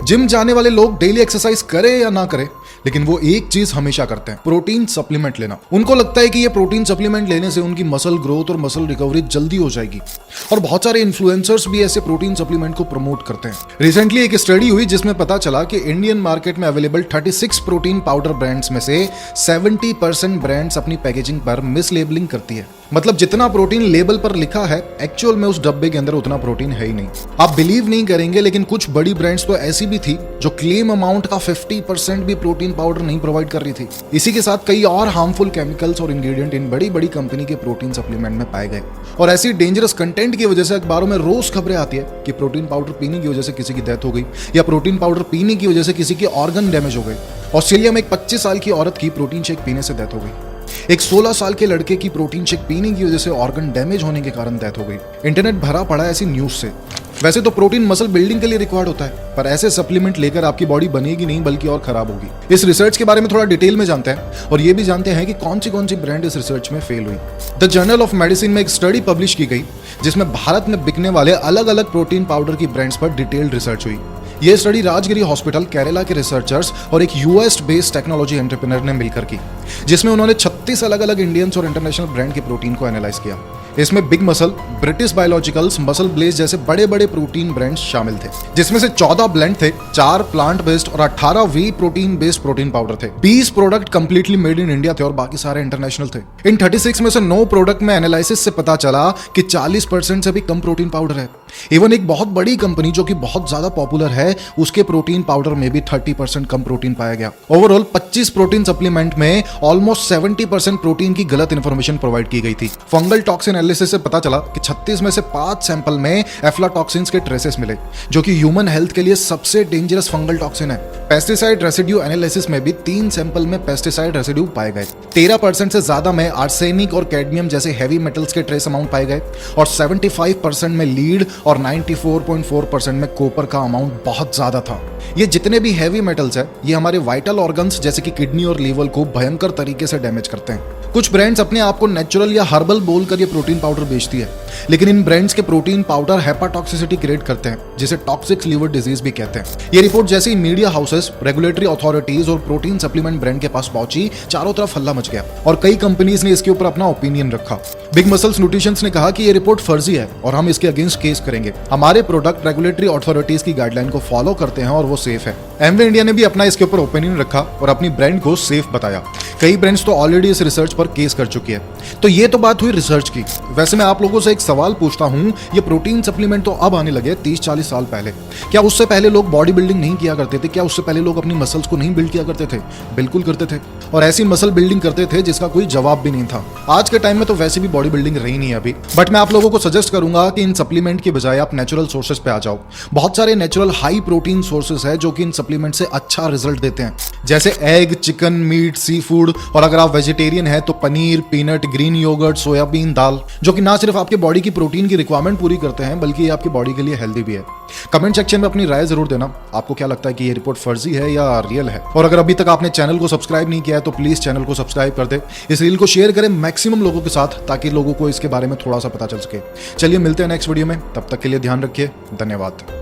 Gym जाने वाले लोग डेली एक्सरसाइज करें या ना करें, लेकिन वो एक चीज हमेशा करते हैं, प्रोटीन सप्लीमेंट लेना। उनको लगता है कि ये प्रोटीन सप्लीमेंट लेने से उनकी मसल ग्रोथ और मसल रिकवरी जल्दी हो जाएगी। और बहुत सारे इन्फ्लुएंसर्स भी ऐसे प्रोटीन सप्लीमेंट को प्रमोट करते हैं। रिसेंटली एक स्टडी हुई जिसमें पता चला कि इंडियन मार्केट में अवेलेबल 36 प्रोटीन पाउडर ब्रांड्स में से 70% ब्रांड्स अपनी पैकेजिंग पर मिसलेबलिंग करती है। मतलब जितना प्रोटीन लेबल पर लिखा है, एक्चुअल में उस डब्बे के अंदर उतना प्रोटीन है ही नहीं। आप बिलीव नहीं करेंगे, लेकिन कुछ बड़ी ब्रांड्स तो ऐसी भी थी जो क्लेम अमाउंट का 50% भी प्रोटीन पाउडर नहीं प्रोवाइड कर रही थी। इसी के साथ कई और हार्मफुल केमिकल्स और इंग्रेडिएंट इन बड़ी बड़ी कंपनी के प्रोटीन सप्लीमेंट में पाए गए। और ऐसी डेंजरस कंटेंट की वजह से अखबारों में रोज खबरें आती है कि प्रोटीन पाउडर पीने की वजह से किसी की डेथ हो गई, या प्रोटीन पाउडर पीने की वजह से किसी के ऑर्गन डैमेज हो गए। ऑस्ट्रेलिया में एक 25 साल की औरत की प्रोटीन शेक पीने से डेथ हो गई। एक 16 साल के लड़के की प्रोटीन शेक पीने की वजह से ऑर्गन डैमेज होने के कारण डेथ हो गई। इंटरनेट भरा पड़ा है ऐसी न्यूज से। वैसे तो प्रोटीन मसल बिल्डिंग के लिए रिक्वायर्ड होता है, पर ऐसे सप्लीमेंट लेकर आपकी बॉडी बनेगी नहीं बल्कि और खराब होगी। इस रिसर्च के बारे में थोड़ा डिटेल में जानते हैं और ये भी जानते हैं कि कौन सी ब्रांड इस रिसर्च में फेल हुई। द जर्नल ऑफ मेडिसिन में एक स्टडी पब्लिश की गई जिसमें भारत में बिकने वाले अलग अलग प्रोटीन पाउडर की ब्रांड्स पर डिटेल्ड रिसर्च हुई। यह स्टडी राजगिरी हॉस्पिटल केरला के रिसर्चर्स और एक यूएस बेस्ड टेक्नोलॉजी एंटरप्रेन्योर ने मिलकर की, जिसमें उन्होंने 36 अलग अलग इंडियन और इंटरनेशनल ब्रांड के प्रोटीन को एनालाइज किया। इसमें Big Muscle, British Biologicals, Muscle Blaze जैसे बड़े बड़े प्रोटीन ब्रांड्स शामिल थे, जिसमें से 14 ब्लेंड थे, 4 प्लांट बेस्ड और 18 whey protein based protein powder थे। 20 product completely made in India थे और बाकी सारे इंटरनेशनल थे। इन 36 में से 9 प्रोडक्ट में एनालिसिस से पता चला कि 40% से भी कम प्रोटीन पाउडर है। इवन एक बहुत बड़ी कंपनी जो कि बहुत ज्यादा पॉपुलर है, उसके प्रोटीन पाउडर में भी 30% कम प्रोटीन पाया गया। ओवरऑल 25 प्रोटीन सप्लीमेंट में ऑलमोस्ट 70% प्रोटीन की गलत इंफॉर्मेशन प्रोवाइड की गई थी। फंगल टॉक्सिन एनालिसिस से पता चला कि 36 में से 5 सैंपल में एफ्लाटॉक्सिन्स के ट्रेसेस मिले, जो कि ह्यूमन हेल्थ के लिए सबसे डेंजरस फंगल टॉक्सिन है। पेस्टिसाइड रेसिड्यू एनालिसिस में भी 3 सैंपल में पेस्टिसाइड रेसिड्यू पाए गए। 13% से ज्यादा में आर्सेनिक और कैडमियम जैसे हैवी मेटल्स के ट्रेस अमाउंट पाए गए और 75% में लीड और 94.4% में कॉपर का अमाउंट बहुत ज्यादा था। ये जितने भी हैवी मेटल्स है, ये हमारे वाइटल ऑर्गन्स जैसे कि किडनी और लीवर को भयंकर तरीके से डैमेज करते हैं। कुछ ब्रांड्स अपने आप को नेचुरल या हर्बल बोलकर ये प्रोटीन पाउडर बेचती है, लेकिन इन ब्रांड्स के प्रोटीन पाउडर हेपाटॉक्सिसिटी क्रिएट करते हैं, जिसे टॉक्सिक लीवर डिजीज भी कहते हैं। ये रिपोर्ट जैसे ही मीडिया हाउसेस, रेगुलेटरी अथॉरिटीज और प्रोटीन सप्लीमेंट ब्रांड के पास पहुंची, चारों तरफ हल्ला मच गया और कई कंपनीज ने इसके ऊपर अपना ओपिनियन रखा। बिग मसल्स न्यूट्रिशंस ने कहा कि ये रिपोर्ट फर्जी है और हम इसके अगेंस्ट केस करेंगे। हमारे प्रोडक्ट रेगुलेटरी अथॉरिटीज की गाइडलाइन को फॉलो करते हैं और वो सेफ है। एमवे इंडिया ने भी अपना इसके ऊपर ओपिनियन रखा और अपनी ब्रांड को सेफ बताया। कई ब्रांड्स तो ऑलरेडी इस रिसर्च पर केस कर चुकी है। तो ये तो बात हुई रिसर्च की। वैसे मैं आप लोगों से एक सवाल पूछता हूं, ये प्रोटीन सप्लीमेंट तो अब आने लगे 30-40 साल पहले। क्या उससे पहले लोग बॉडी बिल्डिंग नहीं किया करते थे? क्या उससे पहले लोग अपनी मसल्स को नहीं बिल्ड किया करते थे? बिल्कुल करते थे, और ऐसी मसल बिल्डिंग करते थे जिसका कोई जवाब भी नहीं था। आज के टाइम में तो वैसे भी बॉडी बिल्डिंग रही नहीं है अभी, बट मैं आप लोगों को सजेस्ट करूंगा कि इन सप्लीमेंट की बजाय आप नेचुरल सोर्सेज पे आ जाओ। बहुत सारे नेचुरल हाई प्रोटीन सोर्सेज है जो कि इन सप्लीमेंट से अच्छा रिजल्ट देते हैं, जैसे egg, chicken, meat, sea food, और अगर आप वेजिटेरियन है तो paneer, peanut, green yogurt, soybean, दाल, जो कि ना सिर्फ आपके बॉडी की प्रोटीन की रिक्वायरमेंट पूरी करते हैं बल्कि ये आपकी बॉडी के लिए हेल्दी भी है। कमेंट सेक्शन में अपनी राय जरूर देना, आपको क्या लगता है कि ये रिपोर्ट फर्जी है या रियल है। और अगर अभी तक आपने चैनल को सब्सक्राइब नहीं किया है तो प्लीज चैनल को सब्सक्राइब कर दे। इस रील को शेयर करें मैक्सिमम लोगों के साथ, ताकि लोगों को इसके बारे में थोड़ा सा पता चल सके। चलिए मिलते हैं नेक्स्ट वीडियो में, तब तक के लिए ध्यान रखिए। धन्यवाद।